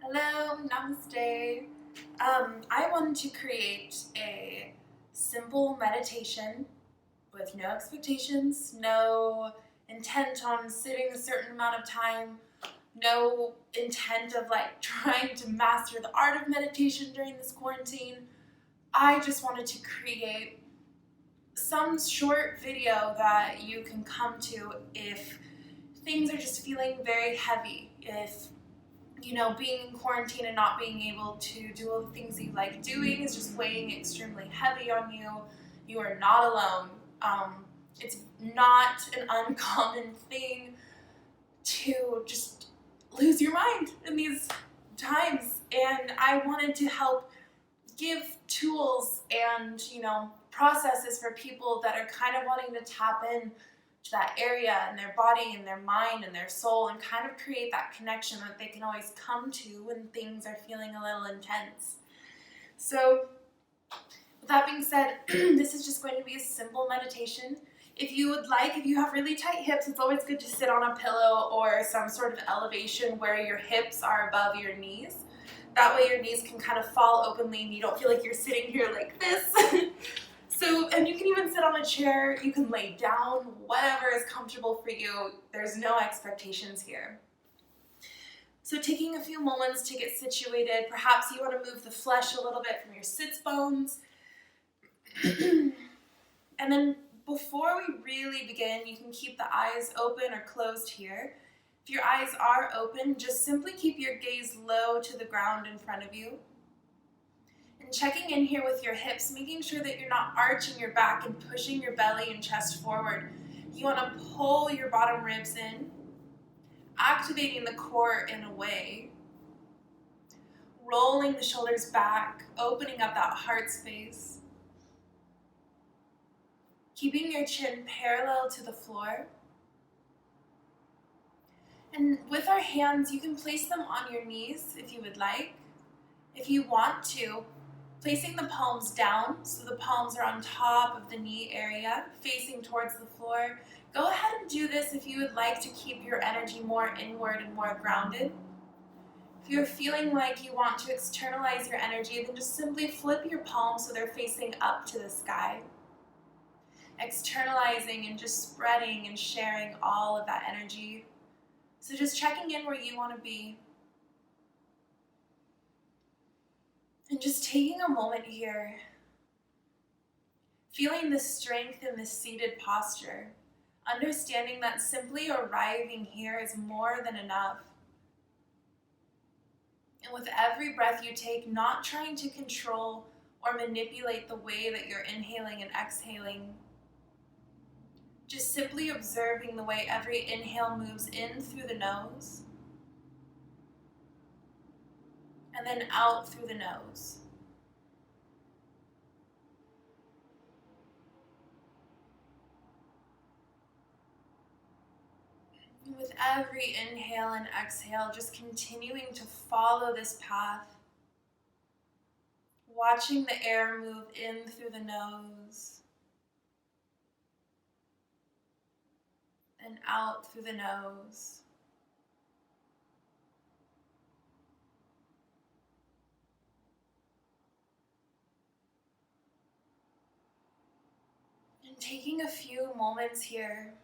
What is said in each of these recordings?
Hello, namaste. I wanted to create a simple meditation with no expectations, no intent on sitting a certain amount of time, no intent of trying to master the art of meditation during this quarantine. I just wanted to create some short video that you can come to if things are just feeling very heavy, if being in quarantine and not being able to do all the things you like doing is just weighing extremely heavy on you. You are not alone. It's not an uncommon thing to just lose your mind in these times. And I wanted to help give tools and, processes for people that are kind of wanting to tap in to that area in their body and their mind and their soul and kind of create that connection that they can always come to when things are feeling a little intense. So with that being said, this is just going to be a simple meditation. If you have really tight hips, it's always good to sit on a pillow or some sort of elevation where your hips are above your knees. That way your knees can kind of fall openly and you don't feel like you're sitting here like this. And you can even sit on a chair, you can lay down, whatever is comfortable for you. There's no expectations here. So taking a few moments to get situated, perhaps you want to move the flesh a little bit from your sits bones. And then before we really begin, you can keep the eyes open or closed here. If your eyes are open, just simply keep your gaze low to the ground in front of you. And checking in here with your hips, making sure that you're not arching your back and pushing your belly and chest forward. You want to pull your bottom ribs in, activating the core in a way, rolling the shoulders back, opening up that heart space, keeping your chin parallel to the floor. And with our hands, you can place them on your knees if you would like. If you want to, placing the palms down, so the palms are on top of the knee area, facing towards the floor. Go ahead and do this if you would like to keep your energy more inward and more grounded. If you're feeling like you want to externalize your energy, then just simply flip your palms so they're facing up to the sky. Externalizing and just spreading and sharing all of that energy. So just checking in where you want to be. And just taking a moment here, feeling the strength in this seated posture, understanding that simply arriving here is more than enough. And with every breath you take, not trying to control or manipulate the way that you're inhaling and exhaling, just simply observing the way every inhale moves in through the nose and then out through the nose. And with every inhale and exhale, just continuing to follow this path, watching the air move in through the nose and out through the nose. And taking a few moments here,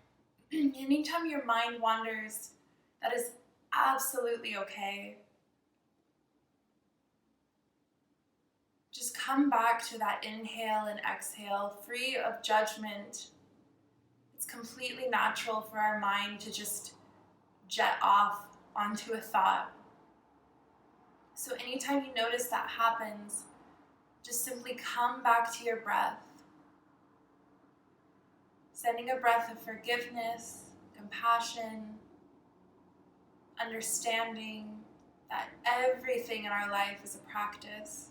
anytime your mind wanders, that is absolutely okay. Just come back to that inhale and exhale, free of judgment. It's completely natural for our mind to just jet off onto a thought. So anytime you notice that happens, just simply come back to your breath. Sending a breath of forgiveness, compassion, understanding that everything in our life is a practice.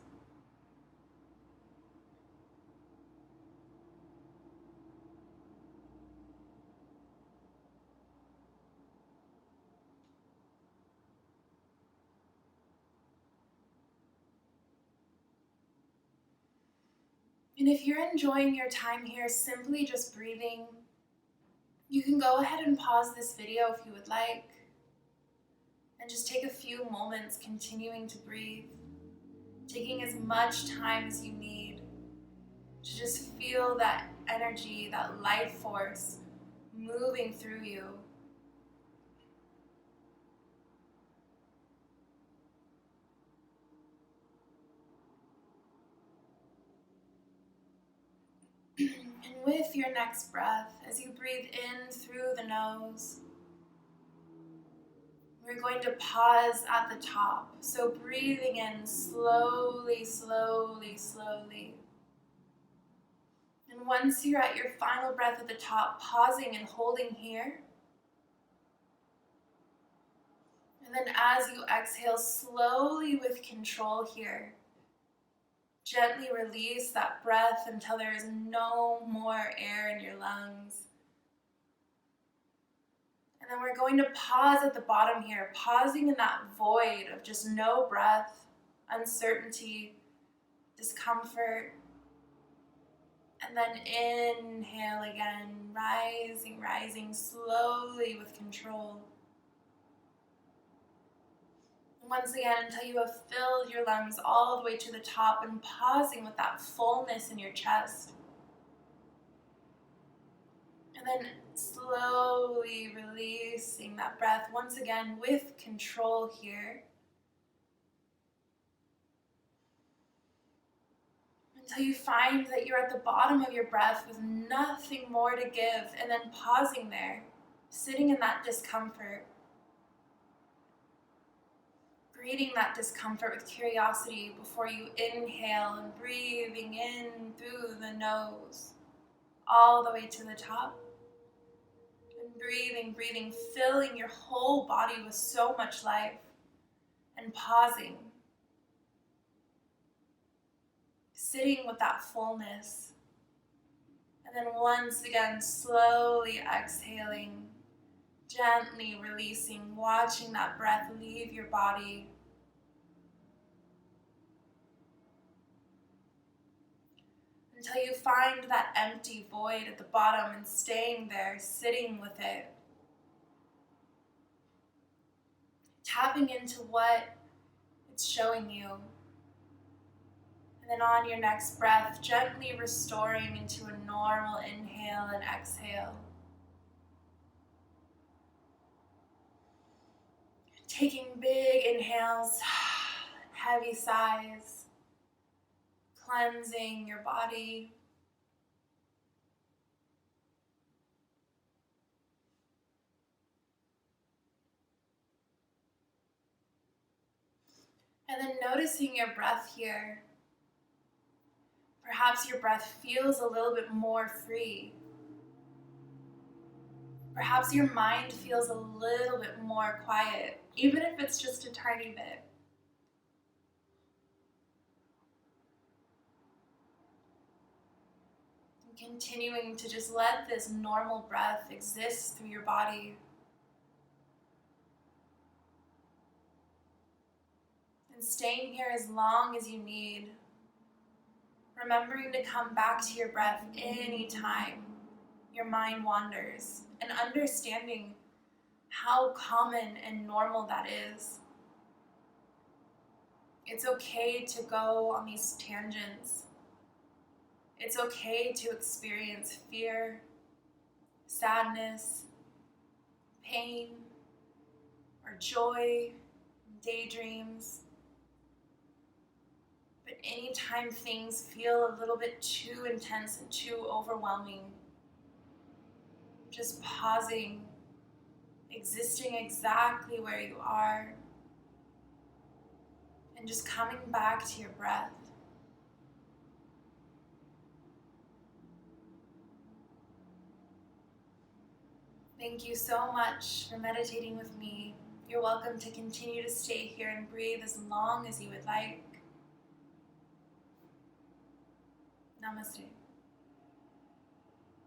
And if you're enjoying your time here simply just breathing, you can go ahead and pause this video if you would like. And just take a few moments continuing to breathe, taking as much time as you need to just feel that energy, that life force moving through you. And with your next breath, as you breathe in through the nose, we're going to pause at the top. So breathing in slowly, slowly, slowly. And once you're at your final breath at the top, pausing and holding here. And then as you exhale, slowly with control here, gently release that breath until there is no more air in your lungs. And then we're going to pause at the bottom here, pausing in that void of just no breath, uncertainty, discomfort. And then inhale again, rising, rising slowly with control. Once again, until you have filled your lungs all the way to the top and pausing with that fullness in your chest. And then slowly releasing that breath once again with control here. Until you find that you're at the bottom of your breath with nothing more to give, and then pausing there, sitting in that discomfort. Greeting that discomfort with curiosity before you inhale and breathing in through the nose all the way to the top. And breathing, breathing, filling your whole body with so much life. And pausing. Sitting with that fullness. And then once again, slowly exhaling. Gently releasing, watching that breath leave your body. Until you find that empty void at the bottom and staying there, sitting with it. Tapping into what it's showing you. And then on your next breath, gently restoring into a normal inhale and exhale. Taking big inhales, heavy sighs, cleansing your body. And then noticing your breath here. Perhaps your breath feels a little bit more free. Perhaps your mind feels a little bit more quiet, even if it's just a tiny bit. And continuing to just let this normal breath exist through your body. And staying here as long as you need. Remembering to come back to your breath anytime your mind wanders, and understanding how common and normal that is. It's okay to go on these tangents. It's okay to experience fear, sadness, pain, or joy, daydreams. But anytime things feel a little bit too intense and too overwhelming, just pausing, existing exactly where you are, and just coming back to your breath. Thank you so much for meditating with me. You're welcome to continue to stay here and breathe as long as you would like. Namaste.